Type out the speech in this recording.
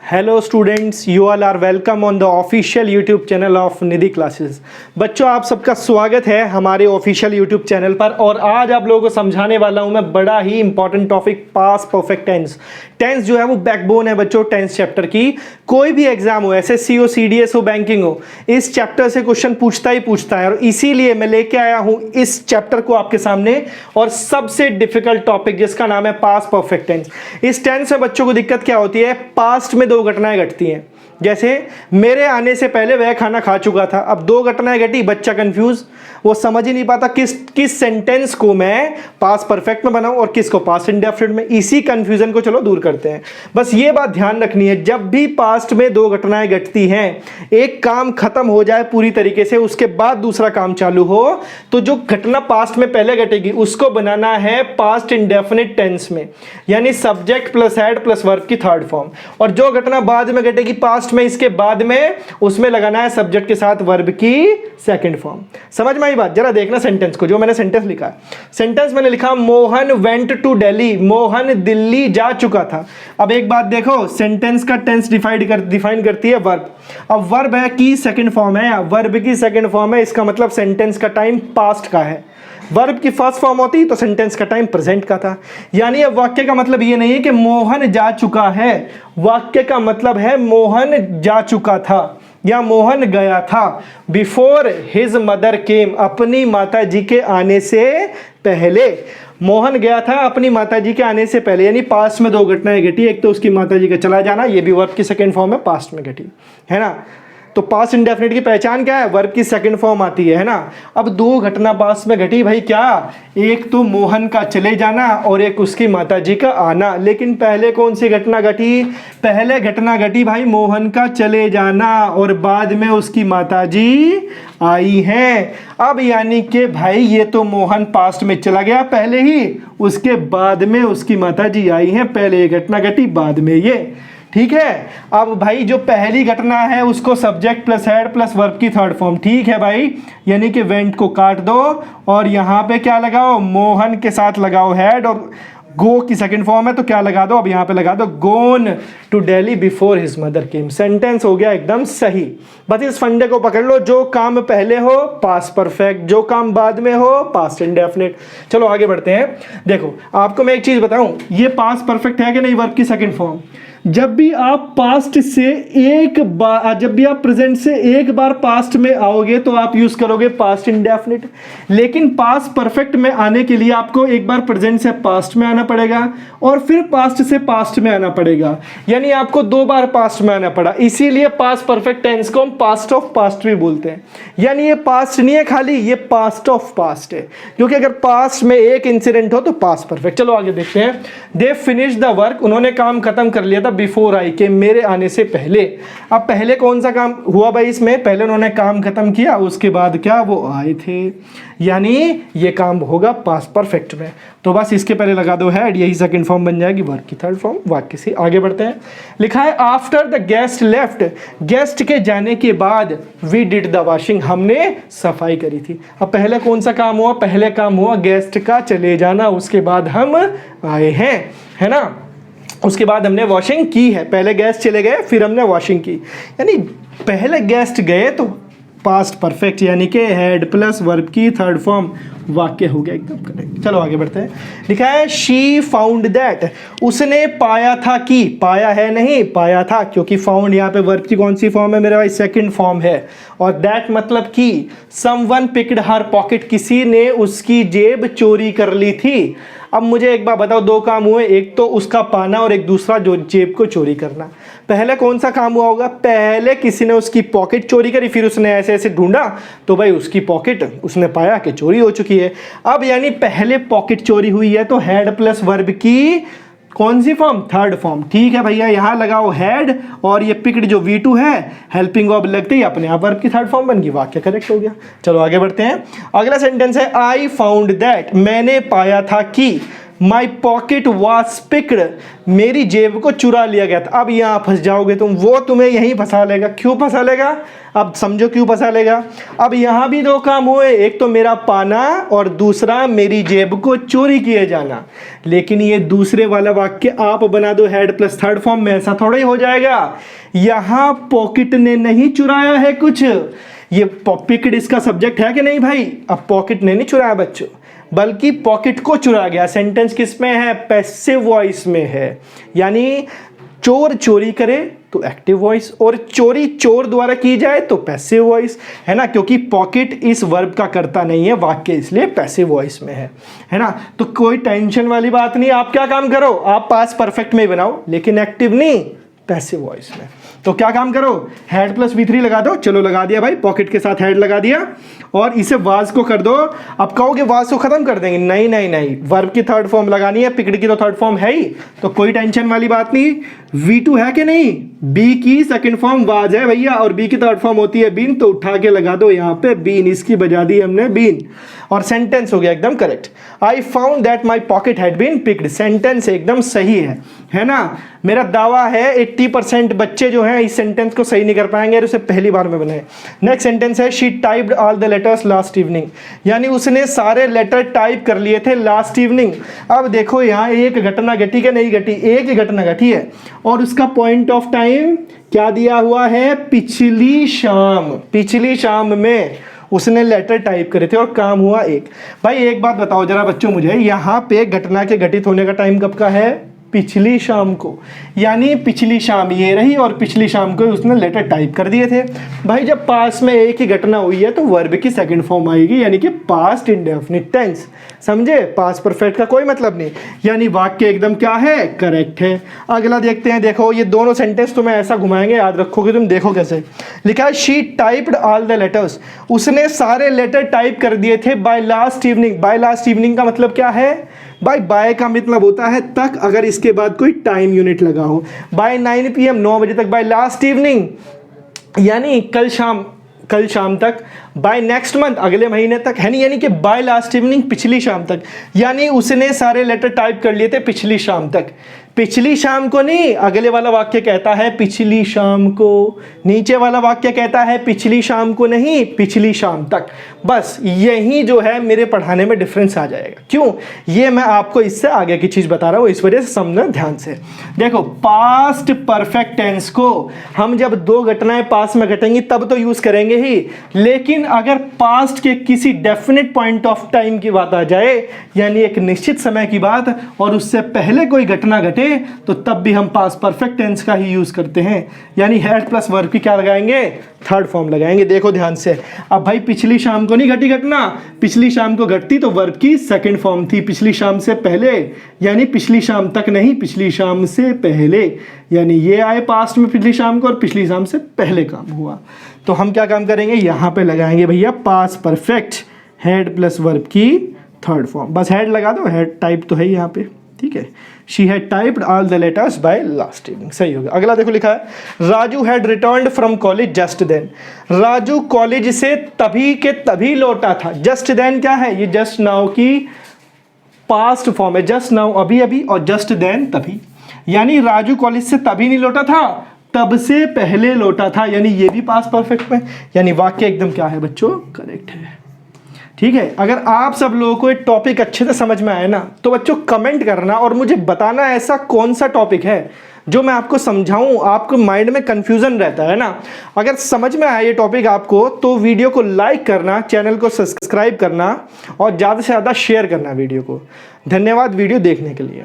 Hello students, you all are welcome on the official YouTube channel of Nidhi classes. बच्चों, आप सबका स्वागत है हमारे ऑफिशियल यूट्यूब चैनल पर। और आज आप लोगों को समझाने वाला हूं मैं बड़ा ही important topic, past perfect tense. Tense जो है वो बैकबोन है बच्चों टेंस चैप्टर की। कोई भी एग्जाम हो, एसएससी हो, सीडीएस हो, बैंकिंग हो, इस चैप्टर से क्वेश्चन पूछता ही पूछता है। और इसीलिए मैं लेके आया हूं इस चैप्टर को आपके सामने, और सबसे डिफिकल्ट टॉपिक जिसका नाम है पास्ट परफेक्ट टेंस। इस टेंस में बच्चों को दिक्कत क्या होती है, पास्ट में दो घटनाएं घटती हैं। जैसे मेरे आने से पहले वह खाना खा चुका था। अब दो घटनाएं घटी, बच्चा कंफ्यूज, वो समझ ही नहीं पाता किस सेंटेंस को मैं पास्ट परफेक्ट में बनाऊं और किसको पास्ट इंडेफिनिट में। इसी कंफ्यूजन को चलो दूर करते हैं। बस ये बात ध्यान रखनी है, जब भी पास्ट में दो घटनाएं घटती हैं, एक काम खत्म हो जाए पूरी तरीके से, उसके बाद दूसरा काम चालू हो, तो जो घटना पास्ट में पहले घटेगी उसको बनाना है पास्ट इंडेफिनिट टेंस में, यानी subject plus head plus verb की थर्ड फॉर्म। और जो घटना बाद में घटेगी पास्ट में, इसके बाद में, उसमें लगाना है सब्जेक्ट के साथ वर्ब की सेकंड फॉर्म। समझ में आई बात? जरा देखना सेंटेंस को, जो मैंने सेंटेंस लिखा है। सेंटेंस मैंने लिखा मोहन वेंट टू दिल्ली, मोहन दिल्ली जा चुका था। अब एक बात देखो, सेंटेंस का टेंस डिफाइन करती है वर्ब। अब वर्ब है की सेकंड फॉर्म है, वर्ब की सेकंड फॉर्म है, इसका मतलब सेंटेंस का टाइम पास्ट का है। वर्ब की फर्स्ट फॉर्म होती तो सेंटेंस का टाइम प्रेजेंट का था। यानी अब वाक्य का मतलब ये नहीं है कि मोहन जा चुका है, वाक्य का मतलब है मोहन जा चुका था या मोहन गया था। बिफोर हिज मदर केम, अपनी माता जी के आने से पहले मोहन गया था अपनी माता जी के आने से पहले। यानी पास्ट में दो घटनाएं घटी, एक तो उसकी माता जी का चला जाना, ये भी वर्ब की सेकंड फॉर्म है, पास्ट में घटी है ना। तो पास्ट इंडेफिनिट की पहचान क्या है, वर्ब की सेकंड फॉर्म आती है ना। अब दो घटना पास्ट में घटी भाई, क्या, एक तो मोहन का चले जाना और एक उसकी माताजी का आना। लेकिन पहले कौन सी घटना घटी, पहले घटना घटी भाई मोहन का चले जाना, और बाद में उसकी माताजी आई हैं। अब यानी कि भाई ये तो मोहन पास्ट में चला गया पहले ही, उसके बाद में उसकी माताजी आई हैं। पहले ये घटना घटी, बाद में ये, ठीक है। अब भाई जो पहली घटना है उसको subject plus head plus verb की थर्ड फॉर्म, ठीक है भाई, यानी कि वेंट को काट दो और यहाँ पे क्या लगाओ, मोहन के साथ लगाओ हेड, और गो की सेकंड फॉर्म है तो क्या लगा दो, अब यहाँ पे लगा दो gone to Delhi before his mother came. Sentence हो गया एकदम सही। बस इस फंडे को पकड़ लो, जो काम पहले हो पास्ट परफेक्ट, जो काम बाद में हो पास्ट इंडेफिनिट। चलो आगे बढ़ते हैं। देखो आपको मैं एक चीज बताऊं, ये पास्ट परफेक्ट है कि नहीं, वर्ब की सेकंड फॉर्म। जब भी आप पास्ट से एक बार, जब भी आप प्रेजेंट से एक बार पास्ट में आओगे तो आप यूज करोगे पास्ट इंडेफिनिट। लेकिन पास्ट परफेक्ट में आने के लिए आपको एक बार प्रेजेंट से पास्ट में आना पड़ेगा और फिर पास्ट से पास्ट में आना पड़ेगा, यानी आपको दो बार पास्ट में आना पड़ा। इसीलिए पास्ट परफेक्ट टेंस को हम पास्ट ऑफ पास्ट भी बोलते हैं। यानी ये पास्ट नहीं है खाली, ये पास्ट ऑफ पास्ट है, क्योंकि अगर पास्ट में एक इंसिडेंट हो तो पास्ट परफेक्ट। चलो आगे देखते हैं। दे फिनिश द वर्क, उन्होंने काम खत्म कर लिया था बिफोर आई के, मेरे आने से पहले। अब पहले कौन सा काम हुआ भाई इसमें, पहले उन्होंने काम खत्म किया, उसके बाद क्या वो आए थे, यानी ये काम होगा पास्ट परफेक्ट में। तो बस इसके पहले लगा दो हेड, यही सेकंड फॉर्म बन जाएगी, वर्ब की थर्ड फॉर्म। वाक्य से आगे बढ़ते हैं। लिखा है after the guest left, guest के जाने के बाद वी डिड द वॉशिंग, हमने सफाई करी थी। अब पहले कौन सा काम हुआ, पहले काम हुआ गेस्ट का चले जाना, उसके बाद हम आए हैं, है ना। उसके बाद हमने वॉशिंग की है, पहले गेस्ट चले गए फिर हमने वॉशिंग की, यानी पहले गेस्ट गए तो पास्ट परफेक्ट, यानी कि हेड प्लस वर्ब की थर्ड फॉर्म। वाक्य हो गया एकदम करेक्ट। चलो आगे बढ़ते हैं। लिखा है शी फाउंड दैट, उसने पाया था कि, पाया है नहीं पाया था, क्योंकि फाउंड यहाँ पे वर्ब की कौन सी फॉर्म है मेरे भाई, सेकंड फॉर्म है। और दैट मतलब कि समवन पिक्ड हर पॉकेट, किसी ने उसकी जेब चोरी कर ली थी। अब मुझे एक बात बताओ, दो काम हुए, एक तो उसका पाना और एक दूसरा जो जेब को चोरी करना। पहले कौन सा काम हुआ होगा, पहले किसी ने उसकी पॉकेट चोरी करी, फिर उसने ऐसे ऐसे ढूंढा तो भाई उसकी पॉकेट उसने पाया कि चोरी हो चुकी है। अब यानी पहले पॉकेट चोरी हुई है तो हेड प्लस वर्ब की कौन सी फॉर्म, थर्ड फॉर्म। ठीक है भैया, यहां लगाओ हेड और ये पिक्ड जो V2 है हेल्पिंग वर्ब लगते ही अपने आप वर्ब की थर्ड फॉर्म बन गई। वाक्य करेक्ट हो गया। चलो आगे बढ़ते हैं। अगला सेंटेंस है आई फाउंड दैट, मैंने पाया था कि माई पॉकेट वॉज पिक्ड, मेरी जेब को चुरा लिया गया था। अब यहाँ फंस जाओगे तुम, वो तुम्हें यहीं फंसा लेगा। क्यों फंसा लेगा, अब समझो क्यों फंसा लेगा। अब यहाँ भी दो काम हुए, एक तो मेरा पाना और दूसरा मेरी जेब को चोरी किए जाना। लेकिन ये दूसरे वाला वाक्य आप बना दो हेड प्लस थर्ड फॉर्म में, ऐसा थोड़ा ही हो जाएगा। यहाँ पॉकेट ने नहीं चुराया है कुछ, ये पिक्ड इसका सब्जेक्ट है कि नहीं भाई। अब पॉकेट ने नहीं चुराया बच्चों, बल्कि पॉकेट को चुरा गया। सेंटेंस किस में है, पैसिव वॉइस में है। यानी चोर चोरी करे तो एक्टिव वॉइस, और चोरी चोर द्वारा की जाए तो पैसिव वॉइस, है ना। क्योंकि पॉकेट इस वर्ब का करता नहीं है वाक्य, इसलिए पैसिव वॉइस में है ना। तो कोई टेंशन वाली बात नहीं। आप क्या काम करो, आप पास परफेक्ट में बनाओ, लेकिन एक्टिव नहीं, पैसिव वॉइस में। तो क्या काम करो, हेड प्लस V3 लगा दो। चलो लगा दिया भाई, पॉकेट के साथ हेड लगा दिया, और इसे वाज को कर दो। अब कहोगे वाज को खत्म कर देंगे, नहीं नहीं नहीं, वर्ब की थर्ड फॉर्म लगानी है, पिक्ड की तो थर्ड फॉर्म है ही, तो कोई टेंशन वाली बात नहीं। V2 है कि नहीं, बी की सेकंड फॉर्म वाज है भैया, और बी की थर्ड फॉर्म होती है बीन, तो उठा के लगा दो यहाँ पे बीन, इसकी बजा दी हमने बीन, और सेंटेंस हो गया एकदम correct. I found that my pocket had been picked, sentence एकदम सही है ना। मेरा दावा है 80% बच्चे जो हैं इस सेंटेंस को सही नहीं कर पाएंगे, और उसे पहली बार में बनाए। नेक्स्ट सेंटेंस है she typed all the letters last evening, यानी उसने सारे लेटर टाइप कर लिए थे लास्ट इवनिंग। अब देखो यहाँ एक घटना घटी कि नहीं घटी, एक ही घटना घटी है, और उसका पॉइंट ऑफ टाइम क्या दिया हुआ है, पिछली शाम। पिछली शाम में उसने लेटर टाइप करे थे और काम हुआ एक। भाई एक बात बताओ जरा बच्चों मुझे, यहाँ पे घटना के घटित होने का टाइम कब का है, पिछली शाम को। यानी पिछली शाम ये रही, और पिछली शाम को उसने लेटर टाइप कर दिए थे। भाई जब पास में एक ही घटना हुई है तो वर्ब की सेकंड फॉर्म आएगी, यानी कि पास्ट इंडेफिनिट टेंस। समझे, पास्ट परफेक्ट का कोई मतलब नहीं, यानी वाक्य एकदम क्या है, करेक्ट है। अगला देखते हैं, देखो ये दोनों सेंटेंस तुम्हें ऐसा घुमाएंगे, याद रखोगे तुम, देखो कैसे लिखा है। She typed all the letters, उसने सारे लेटर टाइप कर दिए थे bye last evening. Bye last evening का मतलब क्या है, बाय का मतलब होता है तक, अगर इसके बाद कोई टाइम यूनिट लगा हो। बाय 9 PM 9 बजे तक, बाय लास्ट इवनिंग यानी कल शाम तक, बाय नेक्स्ट मंथ अगले महीने तक, है नहीं, यानी कि बाय लास्ट इवनिंग पिछली शाम तक। यानी उसने सारे लेटर टाइप कर लिए थे पिछली शाम तक। पिछली शाम को नहीं, अगले वाला वाक्य कहता है पिछली शाम को, नीचे वाला वाक्य कहता है पिछली शाम को नहीं, पिछली शाम तक। बस यही जो है मेरे पढ़ाने में डिफरेंस आ जाएगा। क्यों, ये मैं आपको इससे आगे की चीज़ बता रहा हूँ, इस वजह से समझना ध्यान से। देखो पास्ट परफेक्ट टेंस को हम जब दो घटनाएं पास में घटेंगी तब तो यूज़ करेंगे ही, लेकिन अगर पास्ट के किसी डेफिनेट पॉइंट ऑफ टाइम की बात आ जाए, यानी एक निश्चित समय की बात, और उससे पहले कोई घटना घटे, तो तब भी हम पास्ट परफेक्ट टेंस का ही यूज करते हैं। यानी हेड प्लस वर्ब की क्या लगाएंगे, थर्ड फॉर्म लगाएंगे। देखो ध्यान से, अब भाई पिछली शाम को नहीं घटी घटना, पिछली शाम को घटती तो वर्ब की सेकंड फॉर्म थी, पिछली शाम से पहले, यानी पिछली शाम तक नहीं, पिछली शाम से पहले, यानी ये आए पास्ट में पिछली शाम को, और पिछली शाम से पहले काम हुआ। तो हम क्या काम करेंगे, यहां पे लगाएंगे भैया past perfect head plus verb की थर्ड फॉर्म। बस हेड लगा दो, हेड टाइप तो है यहाँ पे, ठीक है। She had typed all the letters by last evening, सही हो गया। अगला देखो लिखा है Raju had returned from college just then. Raju college से तभी के तभी लौटा था। जस्ट देन क्या है, ये जस्ट नाउ की पास्ट फॉर्म है, जस्ट नाउ अभी अभी, और जस्ट देन तभी। यानी राजू कॉलेज से तभी नहीं लौटा था, तब से पहले लौटा था, यानी ये भी पास्ट परफेक्ट में, यानी वाक्य एकदम क्या है बच्चों, करेक्ट है। ठीक है, अगर आप सब लोगों को एक टॉपिक अच्छे से समझ में आए ना, तो बच्चों कमेंट करना और मुझे बताना ऐसा कौन सा टॉपिक है जो मैं आपको समझाऊं, आपको माइंड में कंफ्यूजन रहता है ना। अगर समझ में आए ये टॉपिक आपको, तो वीडियो को लाइक करना, चैनल को सब्सक्राइब करना, और ज़्यादा से ज़्यादा शेयर करना वीडियो को। धन्यवाद वीडियो देखने के लिए।